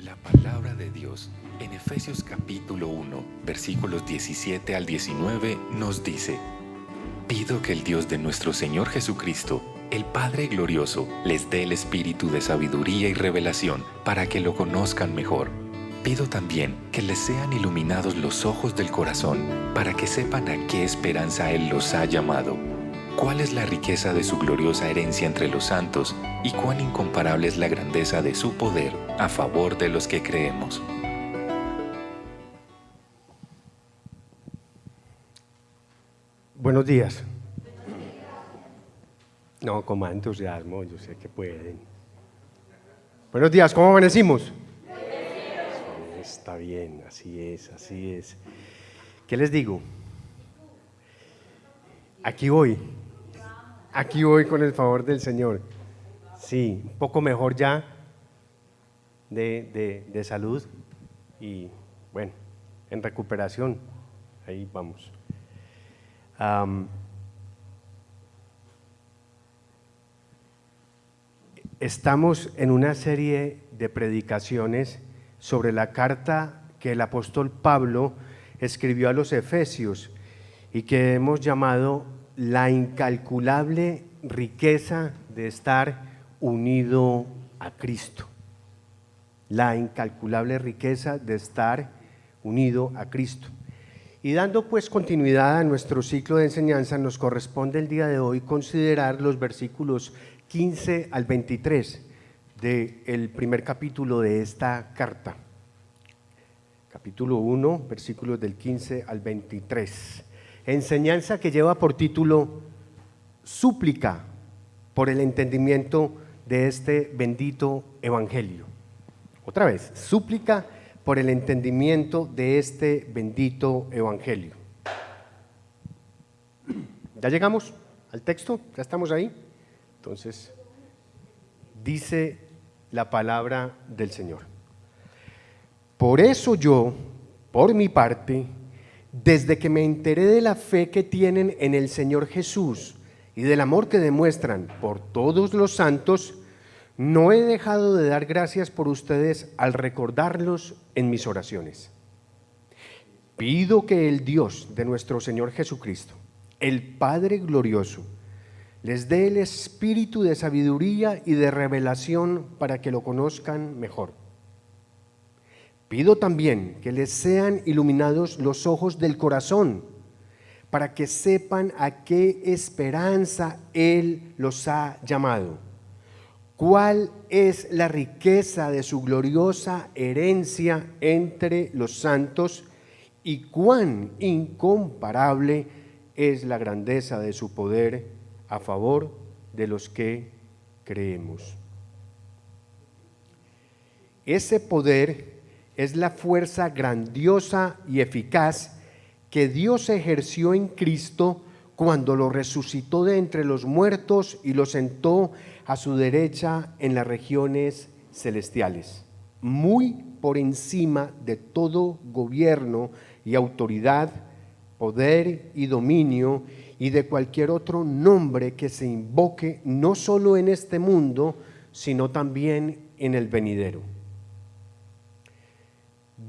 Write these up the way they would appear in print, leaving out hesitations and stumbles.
La palabra de Dios en Efesios capítulo 1, versículos 17 al 19 nos dice: Pido que el Dios de nuestro Señor Jesucristo, el Padre glorioso, les dé el espíritu de sabiduría y revelación para que lo conozcan mejor. Pido también que les sean iluminados los ojos del corazón para que sepan a qué esperanza Él los ha llamado, cuál es la riqueza de su gloriosa herencia entre los santos y cuán incomparable es la grandeza de su poder a favor de los que creemos. Buenos días. No, con más entusiasmo, yo sé que pueden. Buenos días, ¿cómo amanecimos? Está bien, así es, así es. ¿Qué les digo? Aquí voy con el favor del Señor. Sí, un poco mejor ya de salud y bueno, en recuperación, ahí vamos. Estamos en una serie de predicaciones sobre la carta que el apóstol Pablo escribió a los Efesios y que hemos llamado la incalculable riqueza de estar unido a Cristo. La incalculable riqueza de estar unido a Cristo. Y dando pues continuidad a nuestro ciclo de enseñanza, nos corresponde el día de hoy considerar los versículos 15 al 23 del primer capítulo de esta carta. Capítulo 1, versículos del 15 al 23. Enseñanza que lleva por título Súplica por el entendimiento de este bendito evangelio. Otra vez, súplica por el entendimiento de este bendito evangelio. ¿Ya llegamos al texto? ¿Ya estamos ahí? Entonces, dice la palabra del Señor. Por eso yo, por mi parte, desde que me enteré de la fe que tienen en el Señor Jesús y del amor que demuestran por todos los santos, no he dejado de dar gracias por ustedes al recordarlos en mis oraciones. Pido que el Dios de nuestro Señor Jesucristo, el Padre glorioso, les dé el espíritu de sabiduría y de revelación para que lo conozcan mejor. Pido también que les sean iluminados los ojos del corazón para que sepan a qué esperanza Él los ha llamado. ¿Cuál es la riqueza de su gloriosa herencia entre los santos y cuán incomparable es la grandeza de su poder a favor de los que creemos? Ese poder es la fuerza grandiosa y eficaz que Dios ejerció en Cristo cuando lo resucitó de entre los muertos y lo sentó a su derecha en las regiones celestiales, muy por encima de todo gobierno y autoridad, poder y dominio y de cualquier otro nombre que se invoque, no solo en este mundo, sino también en el venidero.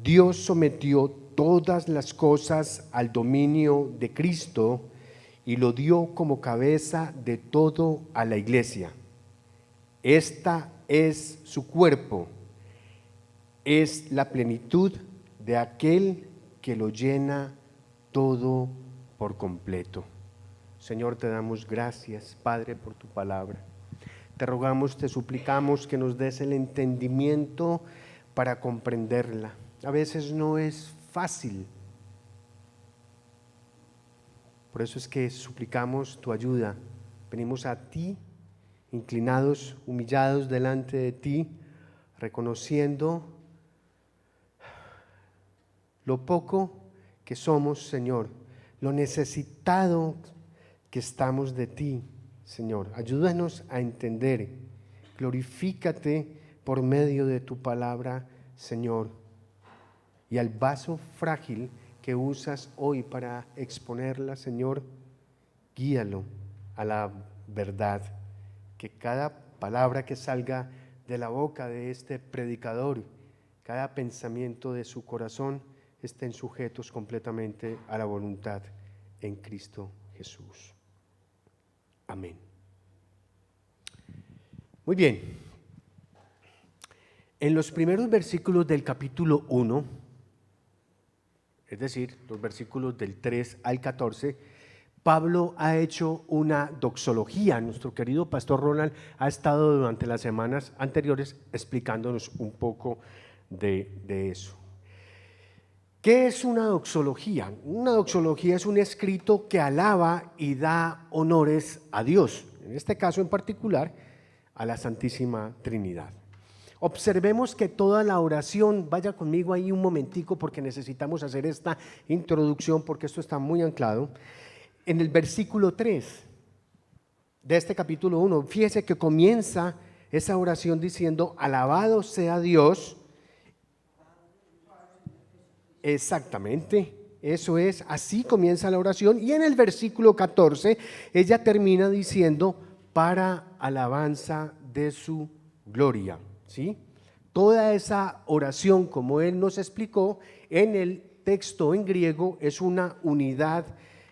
Dios sometió todas las cosas al dominio de Cristo y lo dio como cabeza de todo a la iglesia. Esta es su cuerpo, es la plenitud de aquel que lo llena todo por completo. Señor, te damos gracias, Padre, por tu palabra. Te rogamos, te suplicamos que nos des el entendimiento para comprenderla. A veces no es fácil. Por eso es que suplicamos tu ayuda. Venimos a ti, inclinados, humillados delante de ti, reconociendo lo poco que somos, Señor, lo necesitado que estamos de ti, Señor. Ayúdanos a entender. Glorifícate por medio de tu palabra, Señor. Y al vaso frágil que usas hoy para exponerla, Señor, guíalo a la verdad. Que cada palabra que salga de la boca de este predicador cada pensamiento de su corazón estén sujetos completamente a la voluntad en Cristo Jesús. Amén. Muy bien. En los primeros versículos del capítulo 1, es decir, los versículos del 3 al 14, Pablo ha hecho una doxología. Nuestro querido pastor Ronald ha estado durante las semanas anteriores explicándonos un poco de eso. ¿Qué es una doxología? Una doxología es un escrito que alaba y da honores a Dios, en este caso en particular a la Santísima Trinidad. Observemos que toda la oración, vaya conmigo ahí un momentico porque necesitamos hacer esta introducción porque esto está muy anclado. En el versículo 3 de este capítulo 1, fíjese que comienza esa oración diciendo: alabado sea Dios. Exactamente, eso es, así comienza la oración. Y en el versículo 14 ella termina diciendo: para alabanza de su gloria, ¿sí? Toda esa oración, como él nos explicó en el texto en griego, es una unidad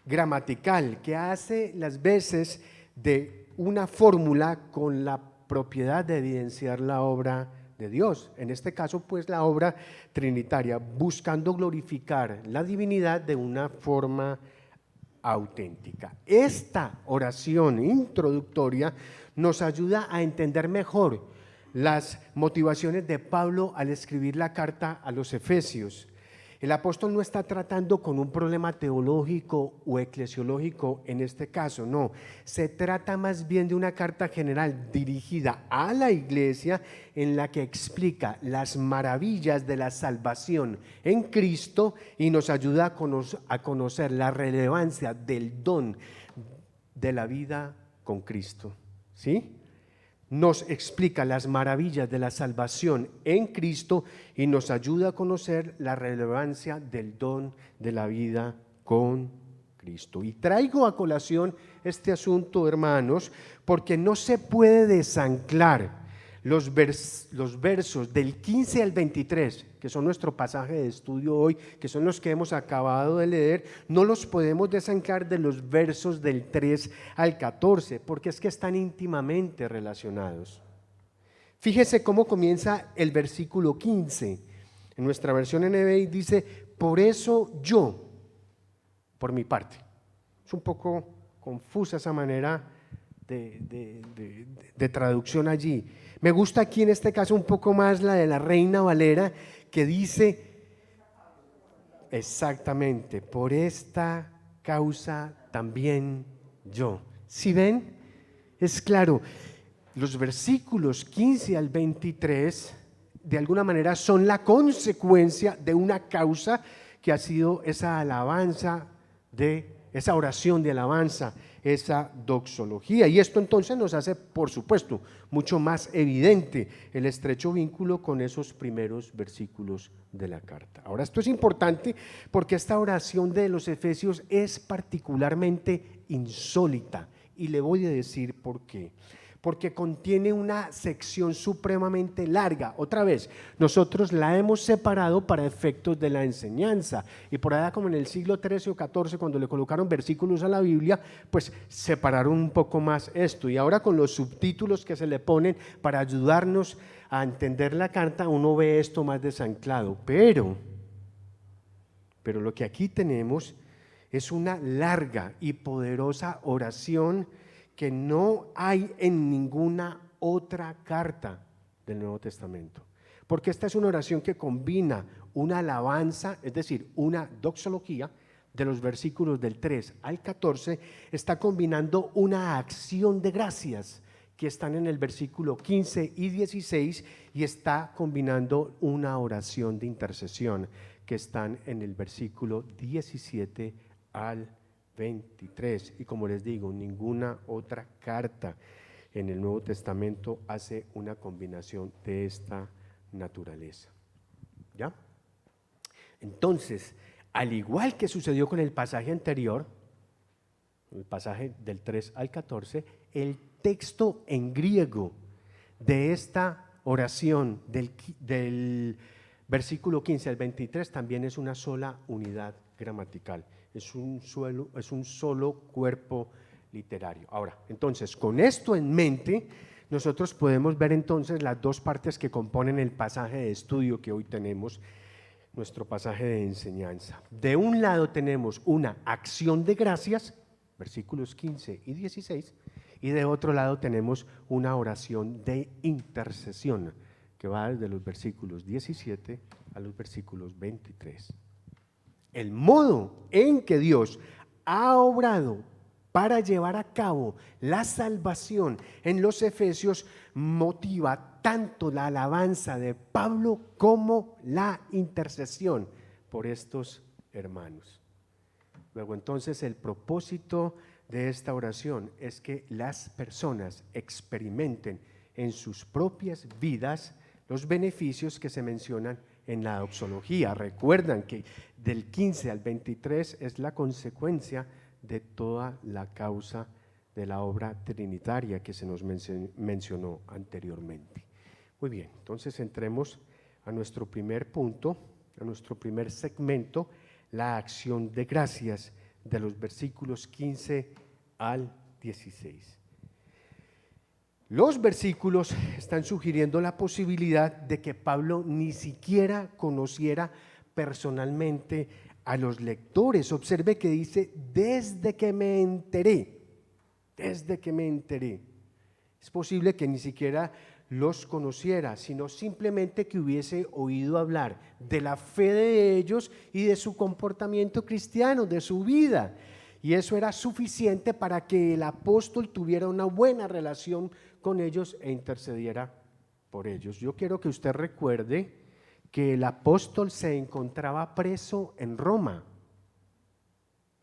gramatical que hace las veces de una fórmula con la propiedad de evidenciar la obra de Dios, en este caso pues la obra trinitaria, buscando glorificar la divinidad de una forma auténtica. Esta oración introductoria nos ayuda a entender mejor las motivaciones de Pablo al escribir la carta a los Efesios. El apóstol no está tratando con un problema teológico o eclesiológico en este caso, no. Se trata más bien de una carta general dirigida a la iglesia en la que explica las maravillas de la salvación en Cristo y nos ayuda a conocer la relevancia del don de la vida con Cristo, ¿sí? Nos explica las maravillas de la salvación en Cristo y nos ayuda a conocer la relevancia del don de la vida con Cristo. Y traigo a colación este asunto, hermanos, porque no se puede desanclar los versos del 15 al 23, que son nuestro pasaje de estudio hoy, que son los que hemos acabado de leer, no los podemos desanclar de los versos del 3 al 14, porque es que están íntimamente relacionados. Fíjese cómo comienza el versículo 15. En nuestra versión NBI dice: por eso yo, por mi parte. Es un poco confusa esa manera de traducción allí. Me gusta aquí en este caso un poco más la de la Reina Valera, que dice exactamente: por esta causa también yo. ¿Sí ven? Es claro, los versículos 15 al 23 de alguna manera son la consecuencia de una causa que ha sido esa alabanza, de esa oración de alabanza, esa doxología. Y esto entonces nos hace, por supuesto, mucho más evidente el estrecho vínculo con esos primeros versículos de la carta. Ahora, esto es importante porque esta oración de los Efesios es particularmente insólita, y le voy a decir por qué. Porque contiene una sección supremamente larga. Otra vez, nosotros la hemos separado para efectos de la enseñanza, y por allá como en el siglo XIII o XIV, cuando le colocaron versículos a la Biblia, pues separaron un poco más esto, y ahora con los subtítulos que se le ponen para ayudarnos a entender la carta, uno ve esto más desanclado, pero lo que aquí tenemos es una larga y poderosa oración que no hay en ninguna otra carta del Nuevo Testamento, porque esta es una oración que combina una alabanza, es decir, una doxología de los versículos del 3 al 14, está combinando una acción de gracias que están en el versículo 15 y 16, y está combinando una oración de intercesión que están en el versículo 17 al 23, y como les digo, ninguna otra carta en el Nuevo Testamento hace una combinación de esta naturaleza. ¿Ya? Entonces, al igual que sucedió con el pasaje anterior, el pasaje del 3 al 14, el texto en griego de esta oración del Versículo 15 al 23 también es una sola unidad gramatical, es un solo cuerpo literario. Ahora, entonces, con esto en mente, nosotros podemos ver entonces las dos partes que componen el pasaje de estudio que hoy tenemos, nuestro pasaje de enseñanza. De un lado tenemos una acción de gracias, versículos 15 y 16, y de otro lado tenemos una oración de intercesión, que va desde los versículos 17 a los versículos 23. El modo en que Dios ha obrado para llevar a cabo la salvación en los Efesios motiva tanto la alabanza de Pablo como la intercesión por estos hermanos. Luego entonces el propósito de esta oración es que las personas experimenten en sus propias vidas los beneficios que se mencionan en la doxología. Recuerdan que del 15 al 23 es la consecuencia de toda la causa de la obra trinitaria que se nos mencionó anteriormente. Muy bien, entonces entremos a nuestro primer punto, a nuestro primer segmento, la acción de gracias de los versículos 15 al 16. Los versículos están sugiriendo la posibilidad de que Pablo ni siquiera conociera personalmente a los lectores. Observe que dice, desde que me enteré. Es posible que ni siquiera los conociera, sino simplemente que hubiese oído hablar de la fe de ellos y de su comportamiento cristiano, de su vida. Y eso era suficiente para que el apóstol tuviera una buena relación con ellos e intercediera por ellos. Yo quiero que usted recuerde que el apóstol se encontraba preso en Roma,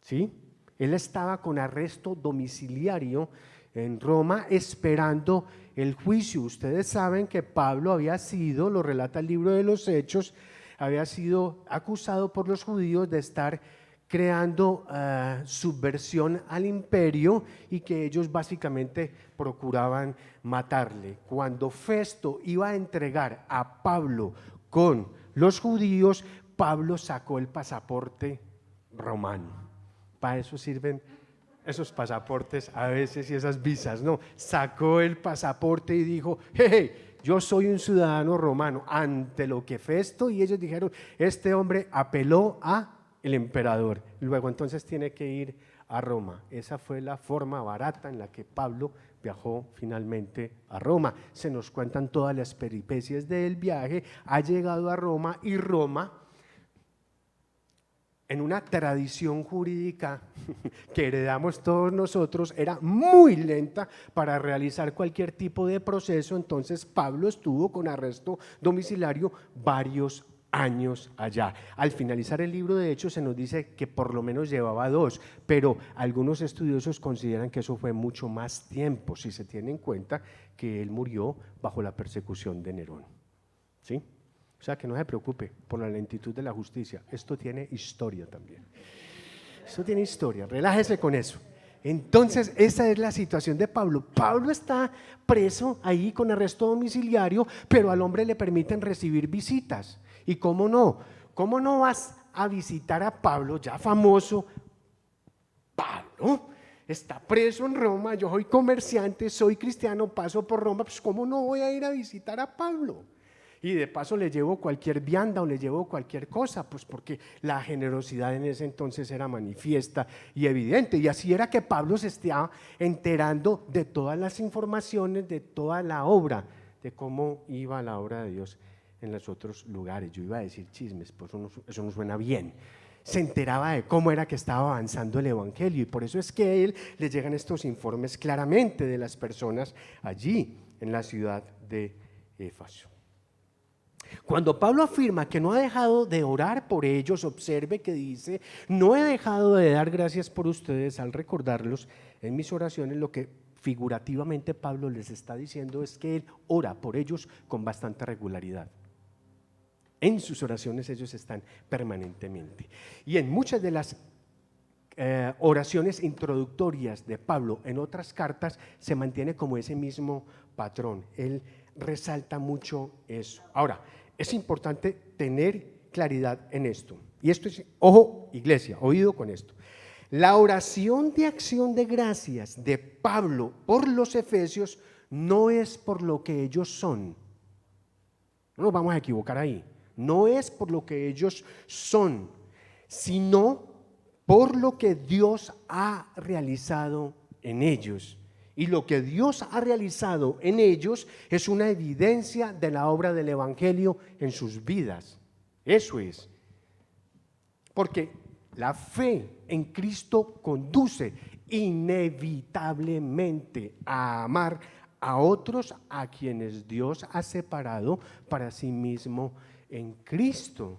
¿sí? Él estaba con arresto domiciliario en Roma esperando el juicio. Ustedes saben que Pablo había sido, lo relata el libro de los Hechos, había sido acusado por los judíos de estar creando subversión al imperio y que ellos básicamente procuraban matarle. Cuando Festo iba a entregar a Pablo con los judíos, Pablo sacó el pasaporte romano. Para eso sirven esos pasaportes a veces y esas visas, no, sacó el pasaporte y dijo, hey, yo soy un ciudadano romano, ante lo que Festo y ellos dijeron, este hombre apeló a el emperador, luego entonces tiene que ir a Roma. Esa fue la forma barata en la que Pablo viajó finalmente a Roma. Se nos cuentan todas las peripecias del viaje, ha llegado a Roma y Roma, en una tradición jurídica que heredamos todos nosotros, era muy lenta para realizar cualquier tipo de proceso. Entonces Pablo estuvo con arresto domiciliario varios años allá. Al finalizar el libro de Hechos se nos dice que por lo menos llevaba 2, pero algunos estudiosos consideran que eso fue mucho más tiempo, si se tiene en cuenta que él murió bajo la persecución de Nerón, ¿sí? O sea, que no se preocupe por la lentitud de la justicia. Esto tiene historia también. Esto tiene historia. Relájese con eso. Entonces, esa es la situación de Pablo. Pablo está preso ahí con arresto domiciliario, pero al hombre le permiten recibir visitas. ¿Y cómo no? ¿Cómo no vas a visitar a Pablo, ya famoso? Pablo está preso en Roma, yo soy comerciante, soy cristiano, paso por Roma, pues ¿cómo no voy a ir a visitar a Pablo? Y de paso le llevo cualquier vianda o le llevo cualquier cosa, pues porque la generosidad en ese entonces era manifiesta y evidente. Y así era que Pablo se estaba enterando de todas las informaciones, de toda la obra, de cómo iba la obra de Dios en los otros lugares. Yo iba a decir chismes, pues eso no suena bien. Se enteraba de cómo era que estaba avanzando el evangelio y por eso es que a él le llegan estos informes claramente de las personas allí en la ciudad de Éfeso. Cuando Pablo afirma que no ha dejado de orar por ellos, observe que dice, no he dejado de dar gracias por ustedes al recordarlos en mis oraciones. Lo que figurativamente Pablo les está diciendo es que él ora por ellos con bastante regularidad. En sus oraciones ellos están permanentemente. Y en muchas de las oraciones introductorias de Pablo en otras cartas se mantiene como ese mismo patrón. Él resalta mucho eso. Ahora, Es importante tener claridad en esto. Y esto es, ojo, iglesia, oído con esto. La oración de acción de gracias de Pablo por los efesios no es por lo que ellos son. No nos vamos a equivocar ahí. No es por lo que ellos son, sino por lo que Dios ha realizado en ellos. Y lo que Dios ha realizado en ellos es una evidencia de la obra del Evangelio en sus vidas. Eso es. Porque la fe en Cristo conduce inevitablemente a amar a otros a quienes Dios ha separado para sí mismo en Cristo.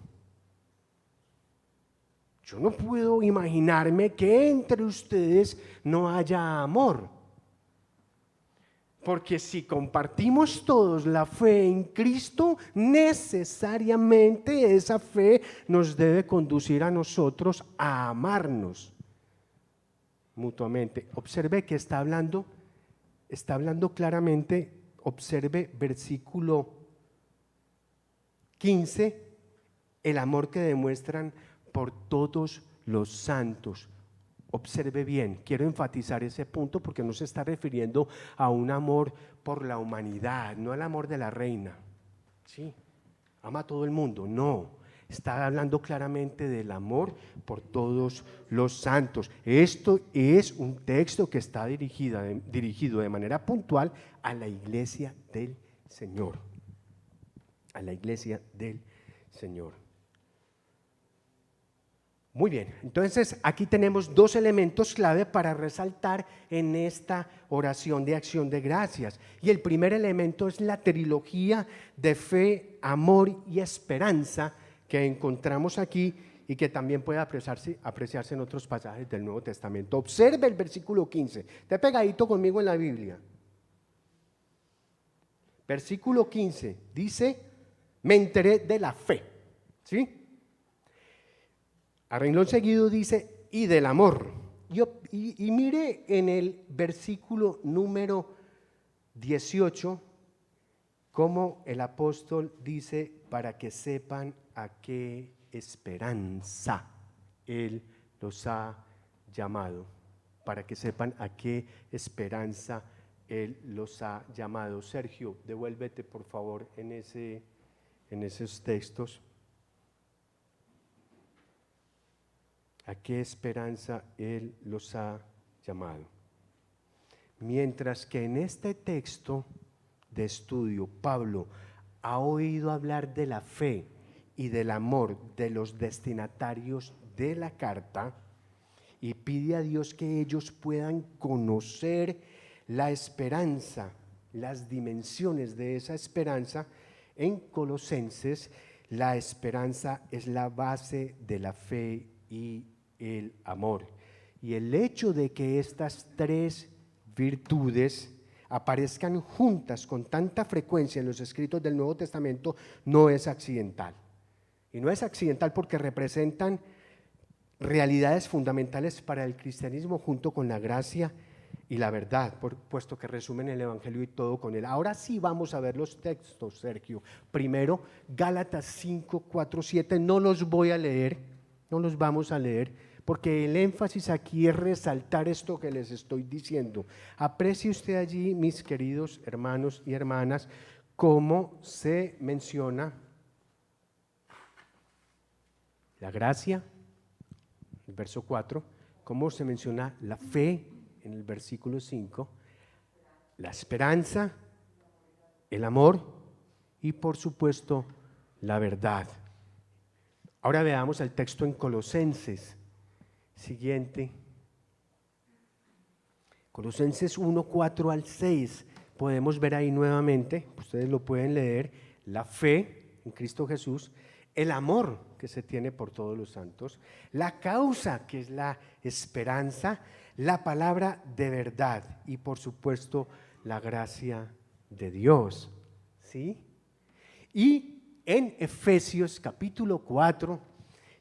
Yo no puedo imaginarme que entre ustedes no haya amor. Porque si compartimos todos la fe en Cristo, necesariamente esa fe nos debe conducir a nosotros a amarnos mutuamente. Observe que está hablando claramente, observe versículo 15, el amor que demuestran por todos los santos. Observe bien, quiero enfatizar ese punto porque no se está refiriendo a un amor por la humanidad, no al amor de la reina. Sí, ama a todo el mundo, no. Está hablando claramente del amor por todos los santos. Esto es un texto que está dirigido de manera puntual a la iglesia del Señor. A la iglesia del Señor. Muy bien, entonces aquí tenemos dos elementos clave para resaltar en esta oración de acción de gracias. Y el primer elemento es la trilogía de fe, amor y esperanza que encontramos aquí y que también puede apreciarse en otros pasajes del Nuevo Testamento. Observe el versículo 15, esté pegadito conmigo en la Biblia. Versículo 15 dice, me enteré de la fe, ¿sí? A renglón seguido dice, y del amor. Y mire en el versículo número 18, cómo el apóstol dice, para que sepan a qué esperanza Él los ha llamado. Para que sepan a qué esperanza Él los ha llamado. Sergio, devuélvete por favor en esos textos. ¿A qué esperanza Él los ha llamado? Mientras que en este texto de estudio, Pablo ha oído hablar de la fe y del amor de los destinatarios de la carta y pide a Dios que ellos puedan conocer la esperanza, las dimensiones de esa esperanza. En Colosenses, la esperanza es la base de la fe y el amor. Y el hecho de que estas tres virtudes aparezcan juntas con tanta frecuencia en los escritos del Nuevo Testamento no es accidental. Y no es accidental porque representan realidades fundamentales para el cristianismo junto con la gracia y la verdad, puesto que resumen el Evangelio y todo con él. Ahora sí vamos a ver los textos, Sergio. Primero, Gálatas 5, 4, 7, no los voy a leer, no los vamos a leer, porque el énfasis aquí es resaltar esto que les estoy diciendo. Aprecie usted allí, mis queridos hermanos y hermanas, cómo se menciona la gracia, el verso 4, cómo se menciona la fe en el versículo 5, la esperanza, el amor y por supuesto la verdad. Ahora veamos el texto en Colosenses. Siguiente. Colosenses 1, 4 al 6. Podemos ver ahí nuevamente, ustedes lo pueden leer, la fe en Cristo Jesús, el amor que se tiene por todos los santos, la causa que es la esperanza, la palabra de verdad y por supuesto la gracia de Dios. ¿Sí? Y en Efesios capítulo 4,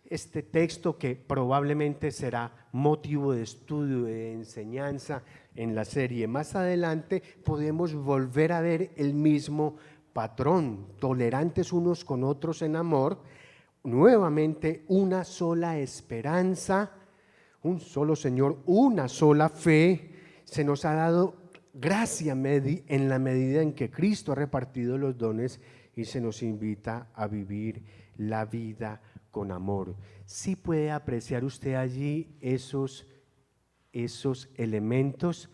este texto que probablemente será motivo de estudio, de enseñanza en la serie. Más adelante podemos volver a ver el mismo patrón, tolerantes unos con otros en amor, nuevamente una sola esperanza, un solo Señor, una sola fe. Se nos ha dado gracia en la medida en que Cristo ha repartido los dones y se nos invita a vivir la vida con amor. ¿Sí puede apreciar usted allí esos elementos?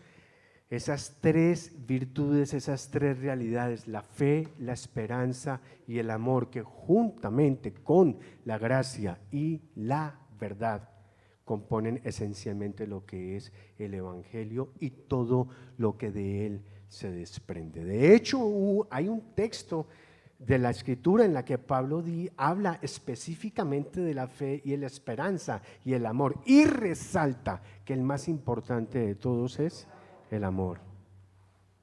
Esas tres virtudes, esas tres realidades, la fe, la esperanza y el amor, que juntamente con la gracia y la verdad componen esencialmente lo que es el Evangelio y todo lo que de él se desprende. De hecho, hay un texto de la Escritura en la que Pablo habla específicamente de la fe y la esperanza y el amor, y resalta que el más importante de todos es el amor.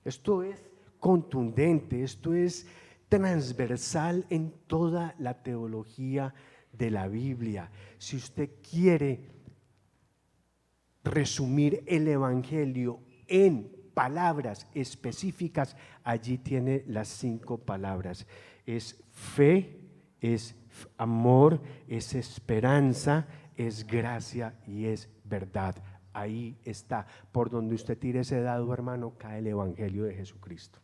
Esto es contundente, esto es transversal en toda la teología de la Biblia. Si usted quiere resumir el Evangelio en palabras específicas, allí tiene las 5 palabras. Es fe, es amor, es esperanza, es gracia y es verdad. Ahí está. Por donde usted tire ese dado, hermano, cae el Evangelio de Jesucristo.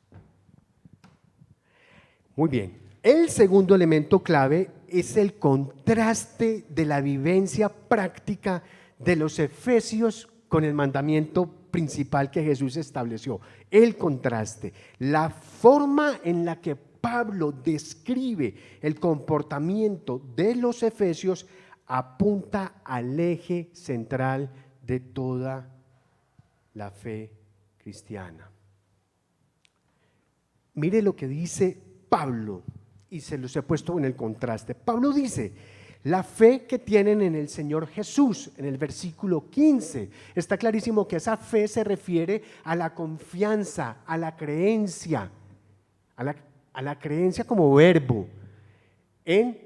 Muy bien. El segundo elemento clave es el contraste de la vivencia práctica de los efesios con el mandamiento principal que Jesús estableció. El contraste, la forma en la que Pablo describe el comportamiento de los efesios apunta al eje central de toda la fe cristiana. Mire lo que dice Pablo, y se los he puesto en el contraste. Pablo dice: la fe que tienen en el Señor Jesús, en el versículo 15, está clarísimo que esa fe se refiere a la confianza, a la creencia, a la creencia como verbo en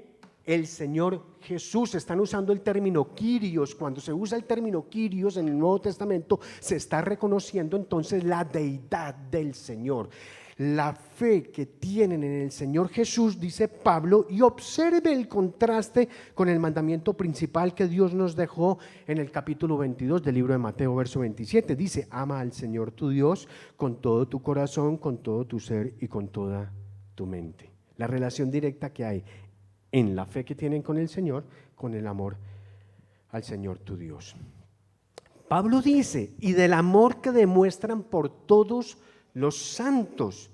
el Señor Jesús. Están usando el término Kyrios. Cuando se usa el término Kyrios en el Nuevo Testamento, se está reconociendo entonces la deidad del Señor. La fe que tienen en el Señor Jesús, dice Pablo, y observe el contraste con el mandamiento principal que Dios nos dejó en el capítulo 22 del libro de Mateo, verso 27. Dice: ama al Señor tu Dios con todo tu corazón, con todo tu ser y con toda tu mente. La relación directa que hay en la fe que tienen con el Señor, con el amor al Señor tu Dios. Pablo dice: y del amor que demuestran por todos los santos.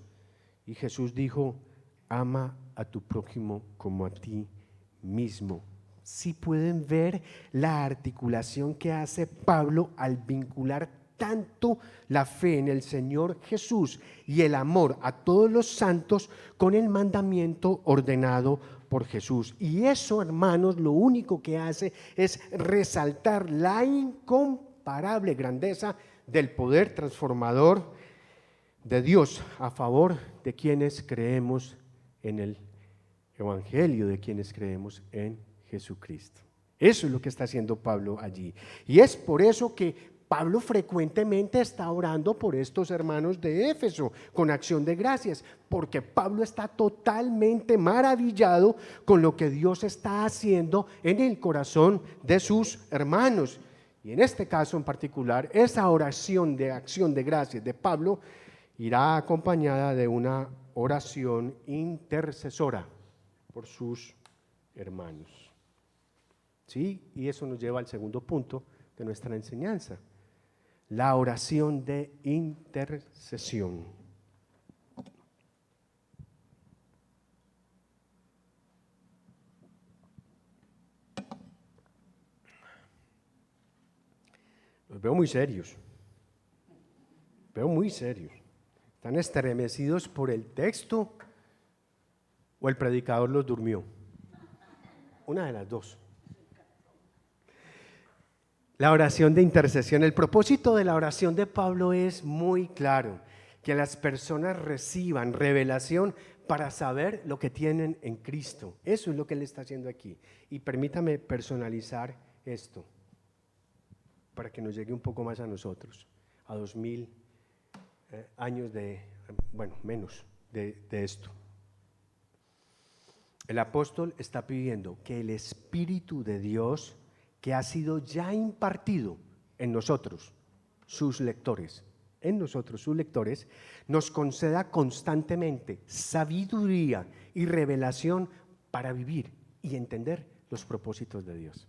Y Jesús dijo: ama a tu prójimo como a ti mismo. Si pueden ver la articulación que hace Pablo al vincular tanto la fe en el Señor Jesús y el amor a todos los santos con el mandamiento ordenado por Jesús. Y eso, hermanos, lo único que hace es resaltar la incomparable grandeza del poder transformador de Dios a favor de quienes creemos en el Evangelio, de quienes creemos en Jesucristo. Eso es lo que está haciendo Pablo allí. Y es por eso que Pablo frecuentemente está orando por estos hermanos de Éfeso con acción de gracias, porque Pablo está totalmente maravillado con lo que Dios está haciendo en el corazón de sus hermanos. Y en este caso en particular, esa oración de acción de gracias de Pablo irá acompañada de una oración intercesora por sus hermanos. ¿Sí? Y eso nos lleva al segundo punto de nuestra enseñanza: la oración de intercesión. Los veo muy serios. ¿Están estremecidos por el texto o el predicador los durmió? Una de las dos. La oración de intercesión. El propósito de la oración de Pablo es muy claro: que las personas reciban revelación para saber lo que tienen en Cristo. Eso es lo que él está haciendo aquí. Y permítame personalizar esto para que nos llegue un poco más a nosotros, a 2000 años de, bueno, menos de esto. El apóstol está pidiendo que el Espíritu de Dios, que ha sido ya impartido en nosotros, sus lectores, nos conceda constantemente sabiduría y revelación para vivir y entender los propósitos de Dios.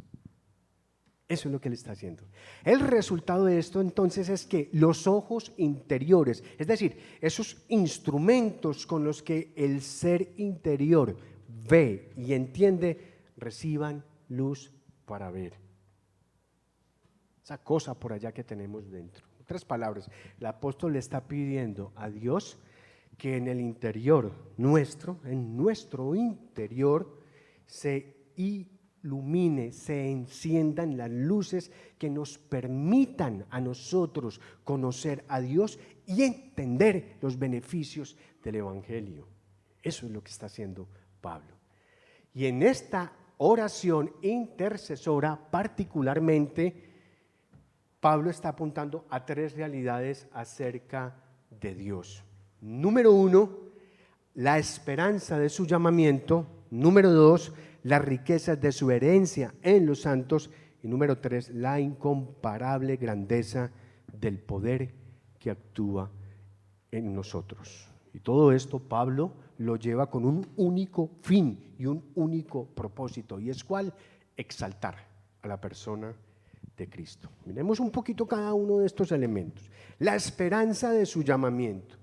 Eso es lo que Él está haciendo. El resultado de esto entonces es que los ojos interiores, es decir, esos instrumentos con los que el ser interior ve y entiende, reciban luz para ver. Esa cosa por allá que tenemos dentro. En otras palabras, el apóstol le está pidiendo a Dios que en el interior nuestro, en nuestro interior, se ilumine, se enciendan las luces que nos permitan a nosotros conocer a Dios y entender los beneficios del Evangelio. Eso es lo que está haciendo Pablo. Y en esta oración intercesora particularmente, Pablo está apuntando a tres realidades acerca de Dios. Número 1, la esperanza de su llamamiento. Número 2, las riquezas de su herencia en los santos. Y número 3, la incomparable grandeza del poder que actúa en nosotros. Y todo esto Pablo lo lleva con un único fin y un único propósito. ¿Y es cuál? Exaltar a la persona de Cristo. Miremos un poquito cada uno de estos elementos. La esperanza de su llamamiento.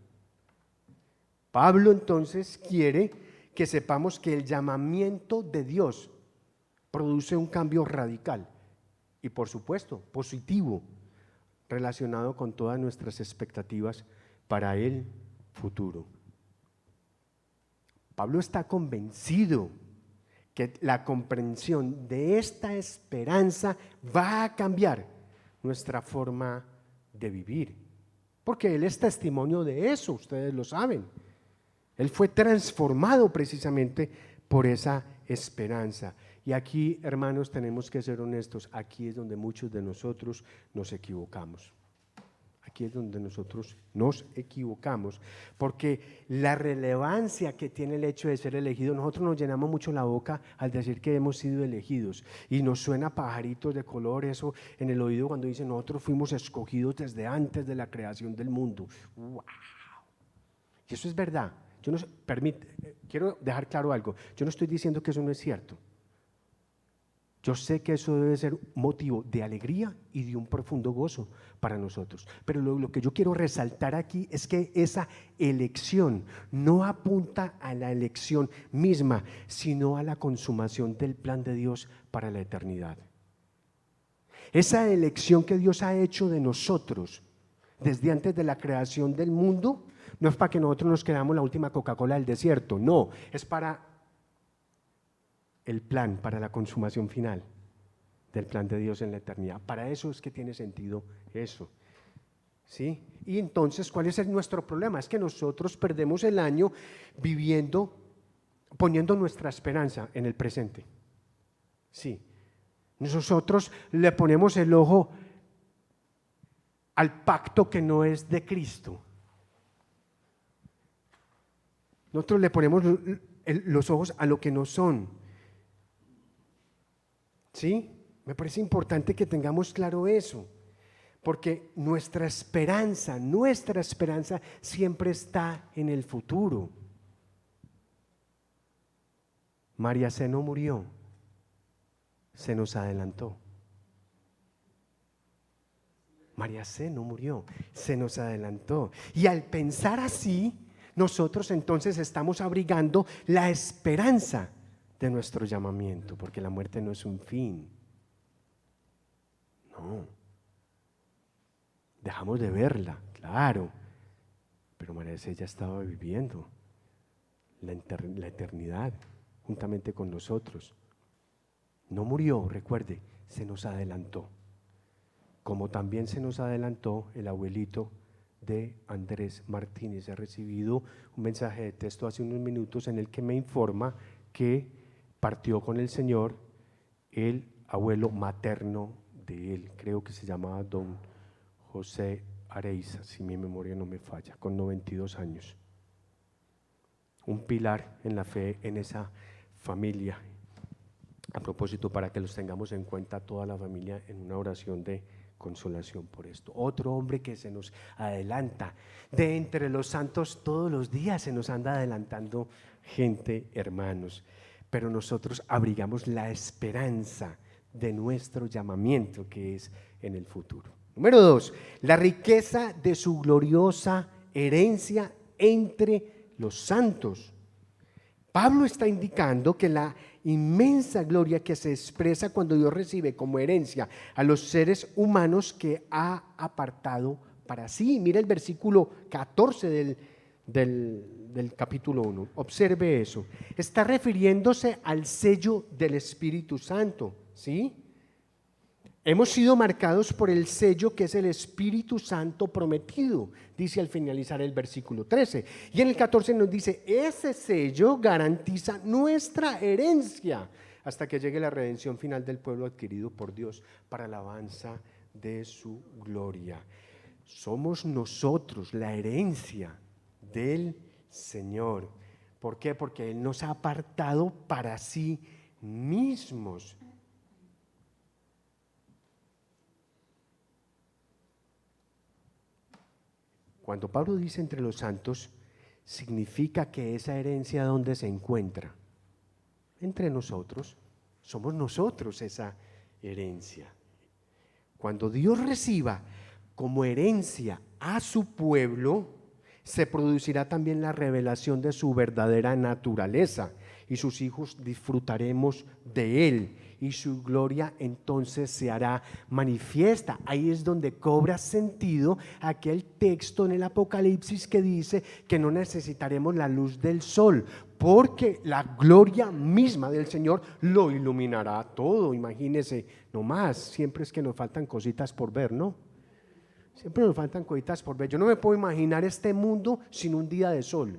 Pablo entonces quiere que sepamos que el llamamiento de Dios produce un cambio radical y por supuesto positivo relacionado con todas nuestras expectativas para el futuro. Pablo está convencido que la comprensión de esta esperanza va a cambiar nuestra forma de vivir, porque él es testimonio de eso, ustedes lo saben. Él fue transformado precisamente por esa esperanza. Y aquí, hermanos, tenemos que ser honestos, aquí es donde muchos de nosotros nos equivocamos. Aquí es donde nosotros nos equivocamos, porque la relevancia que tiene el hecho de ser elegido, nosotros nos llenamos mucho la boca al decir que hemos sido elegidos y nos suena pajaritos de color eso en el oído cuando dicen nosotros fuimos escogidos desde antes de la creación del mundo. ¡Wow! Y eso es verdad. Yo no, quiero dejar claro algo, yo no estoy diciendo que eso no es cierto. Yo sé que eso debe ser motivo de alegría y de un profundo gozo para nosotros. Pero lo que yo quiero resaltar aquí es que esa elección no apunta a la elección misma, sino a la consumación del plan de Dios para la eternidad. Esa elección que Dios ha hecho de nosotros desde antes de la creación del mundo, no es para que nosotros nos quedamos la última Coca-Cola del desierto, no, es para el plan, para la consumación final del plan de Dios en la eternidad. Para eso es que tiene sentido eso. ¿Sí? Y entonces, ¿cuál es nuestro problema? Es que nosotros perdemos el año viviendo, poniendo nuestra esperanza en el presente. Sí. Nosotros le ponemos el ojo al pacto que no es de Cristo. Nosotros le ponemos los ojos a lo que no son. ¿Sí? Me parece importante que tengamos claro eso, porque nuestra esperanza siempre está en el futuro. María C. no murió, se nos adelantó. María C. no murió, se nos adelantó. Y al pensar así, nosotros entonces estamos abrigando la esperanza de nuestro llamamiento, porque la muerte no es un fin. No. Dejamos de verla, claro, pero María C. ya estaba viviendo la eternidad juntamente con nosotros. No murió, recuerde, se nos adelantó. Como también se nos adelantó el abuelito de Andrés Martínez. He recibido un mensaje de texto hace unos minutos en el que me informa que partió con el Señor el abuelo materno de él, creo que se llamaba don José Areiza, si mi memoria no me falla, con 92 años. Un pilar en la fe, en esa familia. A propósito, para que los tengamos en cuenta toda la familia en una oración de consolación por esto. Otro hombre que se nos adelanta de entre los santos, todos los días se nos anda adelantando gente, hermanos, pero nosotros abrigamos la esperanza de nuestro llamamiento que es en el futuro. Número 2, la riqueza de su gloriosa herencia entre los santos. Pablo está indicando que la inmensa gloria que se expresa cuando Dios recibe como herencia a los seres humanos que ha apartado para sí. Mira el versículo 14 del capítulo 1. Observe eso. Está refiriéndose al sello del Espíritu Santo, ¿sí? Hemos sido marcados por el sello que es el Espíritu Santo prometido, dice al finalizar el versículo 13. Y en el 14 nos dice, ese sello garantiza nuestra herencia hasta que llegue la redención final del pueblo adquirido por Dios para alabanza de su gloria. Somos nosotros la herencia del Señor. ¿Por qué? Porque Él nos ha apartado para sí mismos. Cuando Pablo dice entre los santos, significa que esa herencia ¿dónde se encuentra? Entre nosotros, somos nosotros esa herencia. Cuando Dios reciba como herencia a su pueblo, se producirá también la revelación de su verdadera naturaleza y sus hijos disfrutaremos de Él y su gloria entonces se hará manifiesta. Ahí es donde cobra sentido aquel texto en el Apocalipsis que dice que no necesitaremos la luz del sol, porque la gloria misma del Señor lo iluminará todo. Imagínense, nomás, siempre es que nos faltan cositas por ver, ¿no? Siempre nos faltan cositas por ver. Yo no me puedo imaginar este mundo sin un día de sol.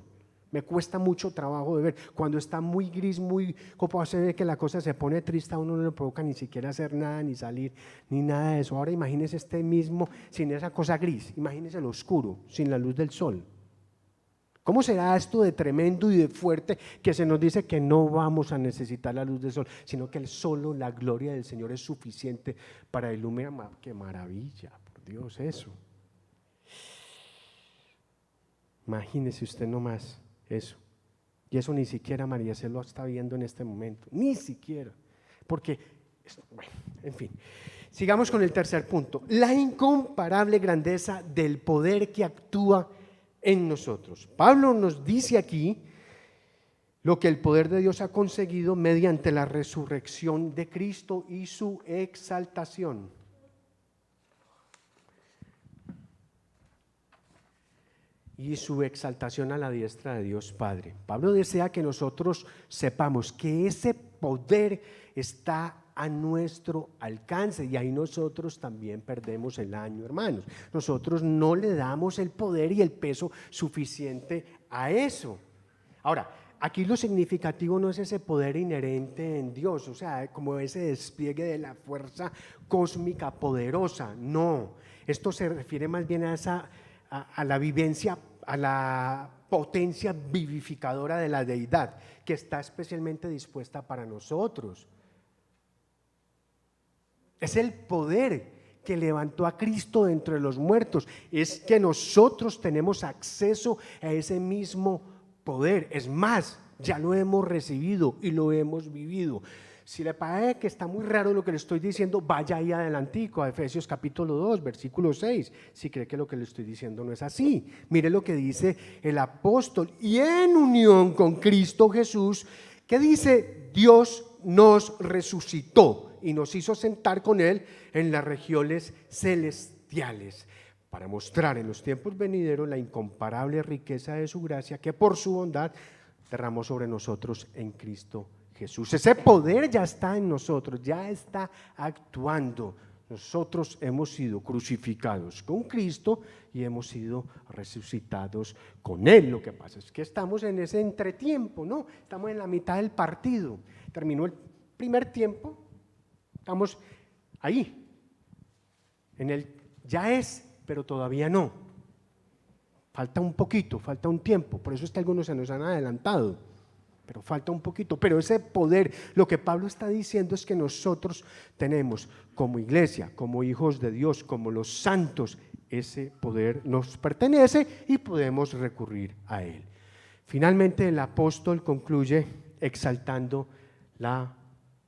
Me cuesta mucho trabajo de ver. Cuando está muy gris, muy copado, se ve que la cosa se pone triste, a uno no le provoca ni siquiera hacer nada, ni salir, ni nada de eso. Ahora imagínese este mismo sin esa cosa gris, imagínese lo oscuro, sin la luz del sol. ¿Cómo será esto de tremendo y de fuerte que se nos dice que no vamos a necesitar la luz del sol, sino que solo la gloria del Señor es suficiente para iluminar? ¡Qué maravilla! Por Dios, eso. Imagínese usted nomás eso. Y eso ni siquiera María se lo está viendo en este momento, ni siquiera. Porque, bueno, en fin. Sigamos con el tercer punto. La incomparable grandeza del poder que actúa en nosotros. Pablo nos dice aquí lo que el poder de Dios ha conseguido mediante la resurrección de Cristo y su exaltación. Y su exaltación a la diestra de Dios Padre. Pablo desea que nosotros sepamos que ese poder está a nuestro alcance y ahí nosotros también perdemos el año, hermanos. Nosotros no le damos el poder y el peso suficiente a eso. Ahora, aquí lo significativo no es ese poder inherente en Dios, o sea, como ese despliegue de la fuerza cósmica poderosa, no. Esto se refiere más bien a la vivencia, a la potencia vivificadora de la deidad, que está especialmente dispuesta para nosotros. Es el poder que levantó a Cristo de entre los muertos, es que nosotros tenemos acceso a ese mismo poder. Es más, ya lo hemos recibido y lo hemos vivido. Si le parece que está muy raro lo que le estoy diciendo, vaya ahí adelantico a Efesios capítulo 2, versículo 6, si cree que lo que le estoy diciendo no es así. Mire lo que dice el apóstol, y en unión con Cristo Jesús, que dice, Dios nos resucitó y nos hizo sentar con Él en las regiones celestiales, para mostrar en los tiempos venideros la incomparable riqueza de su gracia, que por su bondad derramó sobre nosotros en Cristo Jesús. Ese poder ya está en nosotros, ya está actuando. Nosotros hemos sido crucificados con Cristo y hemos sido resucitados con Él. Lo que pasa es que estamos en ese entretiempo, ¿no? Estamos en la mitad del partido. Terminó el primer tiempo, estamos ahí, en el ya es, pero todavía no. Falta un poquito, falta un tiempo, por eso es que algunos se nos han adelantado. pero falta un poquito. Pero ese poder, lo que Pablo está diciendo es que nosotros tenemos como iglesia, como hijos de Dios, como los santos, ese poder nos pertenece y podemos recurrir a él. Finalmente el apóstol concluye exaltando la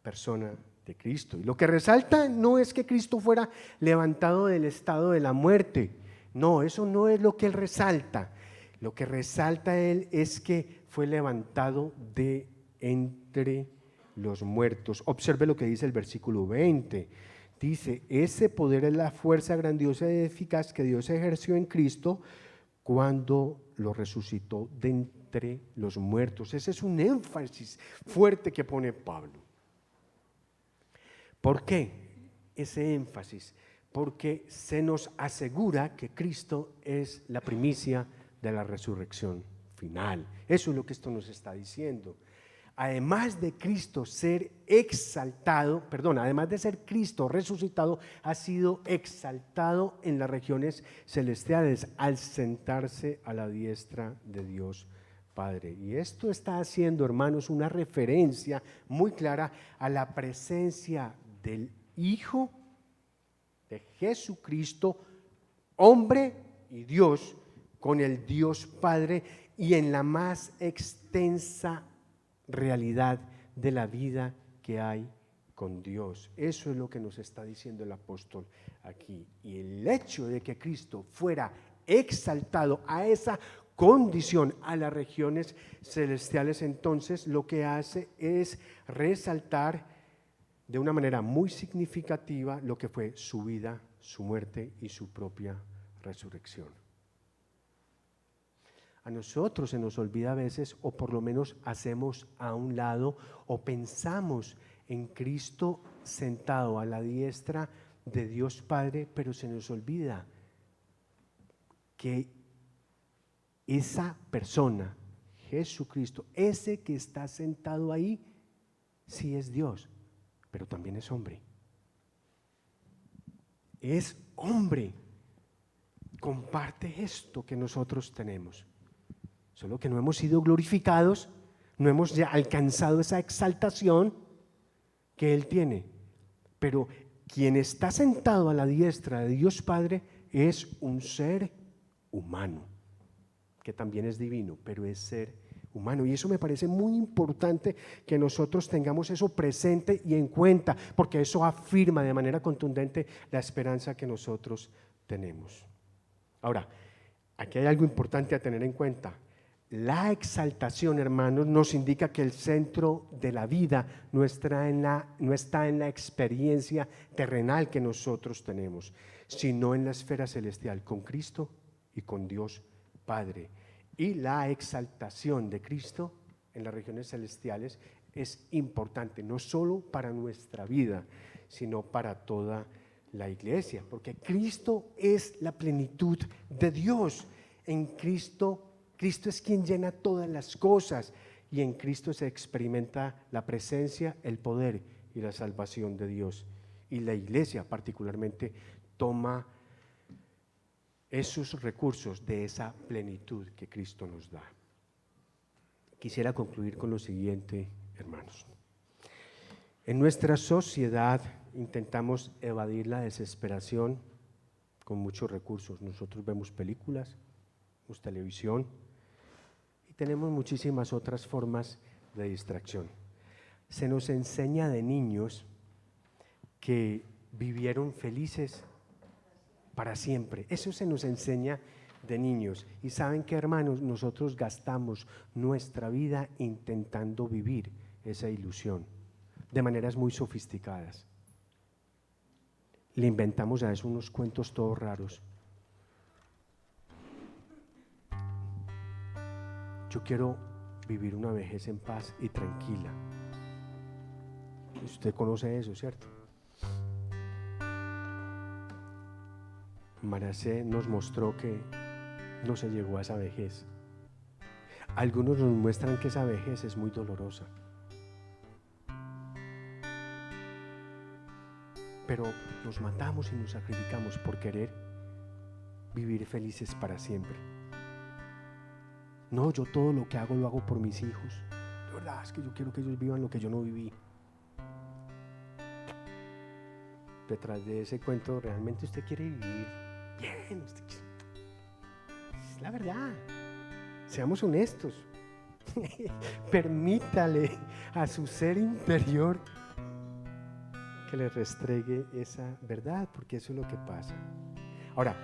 persona de Cristo. Y lo que resalta no es que Cristo fuera levantado del estado de la muerte. No, eso no es lo que él resalta. Lo que resalta él es que fue levantado de entre los muertos. Observe lo que dice el versículo 20. Dice, ese poder es la fuerza grandiosa y eficaz que Dios ejerció en Cristo cuando lo resucitó de entre los muertos. Ese es un énfasis fuerte que pone Pablo. ¿Por qué ese énfasis? Porque se nos asegura que Cristo es la primicia de la resurrección final. Eso es lo que esto nos está diciendo. Además de Cristo ser exaltado, además de ser Cristo resucitado, ha sido exaltado en las regiones celestiales al sentarse a la diestra de Dios Padre. Y esto está haciendo, hermanos, una referencia muy clara a la presencia del Hijo de Jesucristo, hombre y Dios, con el Dios Padre y en la más extensa realidad de la vida que hay con Dios. Eso es lo que nos está diciendo el apóstol aquí. Y el hecho de que Cristo fuera exaltado a esa condición, a las regiones celestiales, entonces lo que hace es resaltar de una manera muy significativa lo que fue su vida, su muerte y su propia resurrección. A nosotros se nos olvida a veces, o por lo menos hacemos a un lado, o pensamos en Cristo sentado a la diestra de Dios Padre, pero se nos olvida que esa persona, Jesucristo, ese que está sentado ahí, sí es Dios, pero también es hombre. Es hombre, comparte esto que nosotros tenemos. Solo que no hemos sido glorificados, no hemos ya alcanzado esa exaltación que Él tiene. Pero quien está sentado a la diestra de Dios Padre es un ser humano, que también es divino, pero es ser humano. Y eso me parece muy importante que nosotros tengamos eso presente y en cuenta, porque eso afirma de manera contundente la esperanza que nosotros tenemos. Ahora, aquí hay algo importante a tener en cuenta. La exaltación, hermanos, nos indica que el centro de la vida no está en la experiencia terrenal que nosotros tenemos, sino en la esfera celestial, con Cristo y con Dios Padre. Y la exaltación de Cristo en las regiones celestiales es importante, no solo para nuestra vida, sino para toda la iglesia, porque Cristo es la plenitud de Dios. En Cristo es quien llena todas las cosas y en Cristo se experimenta la presencia, el poder y la salvación de Dios. Y la iglesia particularmente toma esos recursos de esa plenitud que Cristo nos da. Quisiera concluir con lo siguiente, hermanos. En nuestra sociedad intentamos evadir la desesperación con muchos recursos. Nosotros vemos películas, vemos televisión y tenemos muchísimas otras formas de distracción. Se nos enseña de niños que vivieron felices para siempre. Eso se nos enseña de niños. Y ¿saben qué, hermanos? Nosotros gastamos nuestra vida intentando vivir esa ilusión de maneras muy sofisticadas. Le inventamos a eso unos cuentos todos raros. Yo quiero vivir una vejez en paz y tranquila. Usted conoce eso, ¿cierto? Maracé nos mostró que no se llegó a esa vejez. Algunos nos muestran que esa vejez es muy dolorosa. Pero nos matamos y nos sacrificamos por querer vivir felices para siempre. No, yo todo lo que hago lo hago por mis hijos, de verdad, es que yo quiero que ellos vivan lo que yo no viví. Detrás de ese cuento, ¿realmente usted quiere vivir bien? Es la verdad. Seamos honestos. Permítale a su ser interior que le restregue esa verdad, porque eso es lo que pasa. Ahora,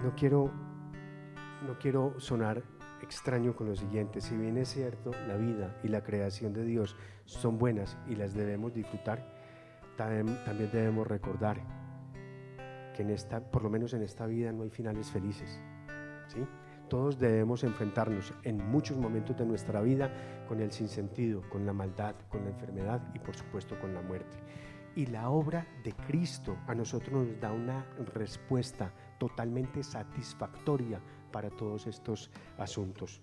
no quiero sonar extraño con lo siguiente. Si bien es cierto, la vida y la creación de Dios son buenas y las debemos disfrutar, también debemos recordar que por lo menos en esta vida no hay finales felices, ¿sí? Todos debemos enfrentarnos en muchos momentos de nuestra vida con el sinsentido, con la maldad, con la enfermedad y por supuesto con la muerte. Y la obra de Cristo a nosotros nos da una respuesta totalmente satisfactoria para todos estos asuntos.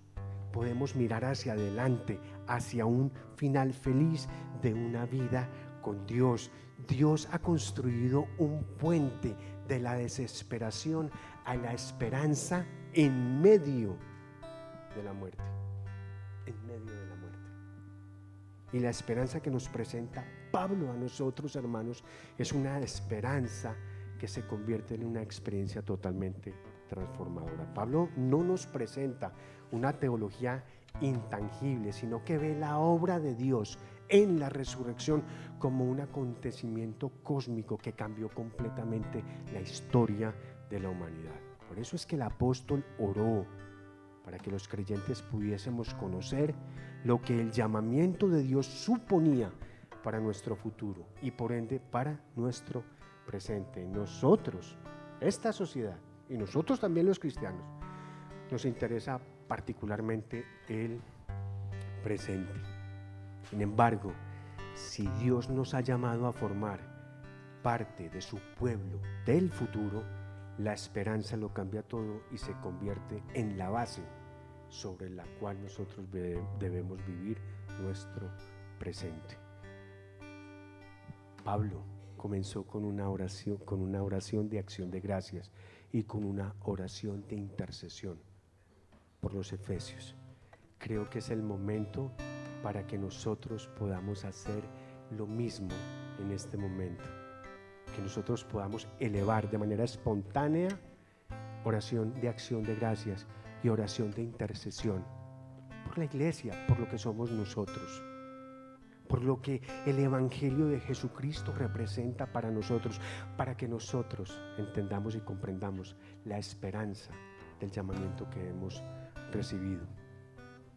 Podemos mirar hacia adelante, hacia un final feliz de una vida con Dios. Dios ha construido un puente de la desesperación a la esperanza en medio de la muerte. En medio de la muerte. Y la esperanza que nos presenta Pablo a nosotros, hermanos, es una esperanza que se convierte en una experiencia totalmente transformadora. Pablo no nos presenta una teología intangible, sino que ve la obra de Dios en la resurrección como un acontecimiento cósmico que cambió completamente la historia de la humanidad. Por eso es que el apóstol oró para que los creyentes pudiésemos conocer lo que el llamamiento de Dios suponía para nuestro futuro y por ende para nuestro presente. Nosotros, esta sociedad y nosotros también los cristianos, nos interesa particularmente el presente. Sin embargo, si Dios nos ha llamado a formar parte de su pueblo del futuro, la esperanza lo cambia todo y se convierte en la base sobre la cual nosotros debemos vivir nuestro presente. Pablo comenzó con una oración de acción de gracias y con una oración de intercesión por los efesios. Creo que es el momento para que nosotros podamos hacer lo mismo en este momento, que nosotros podamos elevar de manera espontánea oración de acción de gracias y oración de intercesión por la iglesia, por lo que somos nosotros, por lo que el Evangelio de Jesucristo representa para nosotros, para que nosotros entendamos y comprendamos la esperanza del llamamiento que hemos recibido.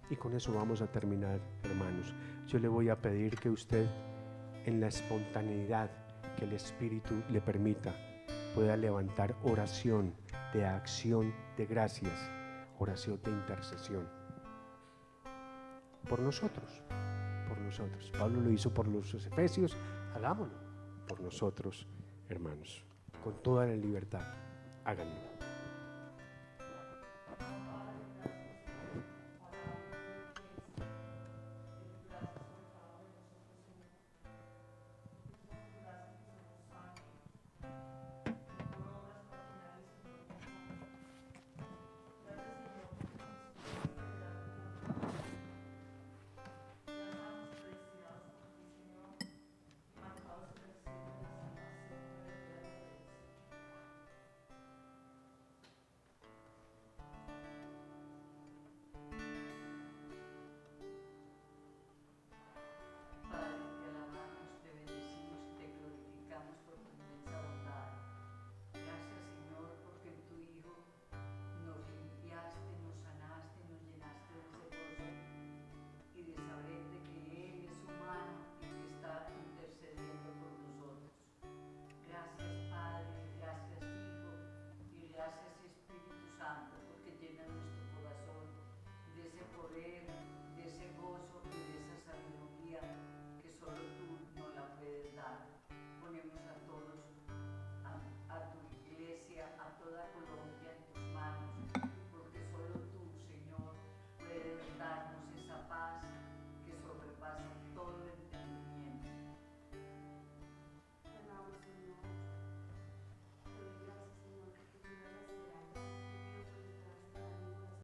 Y con eso vamos a terminar, hermanos. Yo le voy a pedir que usted, en la espontaneidad que el Espíritu le permita, pueda levantar oración de acción de gracias, oración de intercesión por nosotros. Pablo lo hizo por los efesios, hagámoslo por nosotros, hermanos, con toda la libertad, háganlo.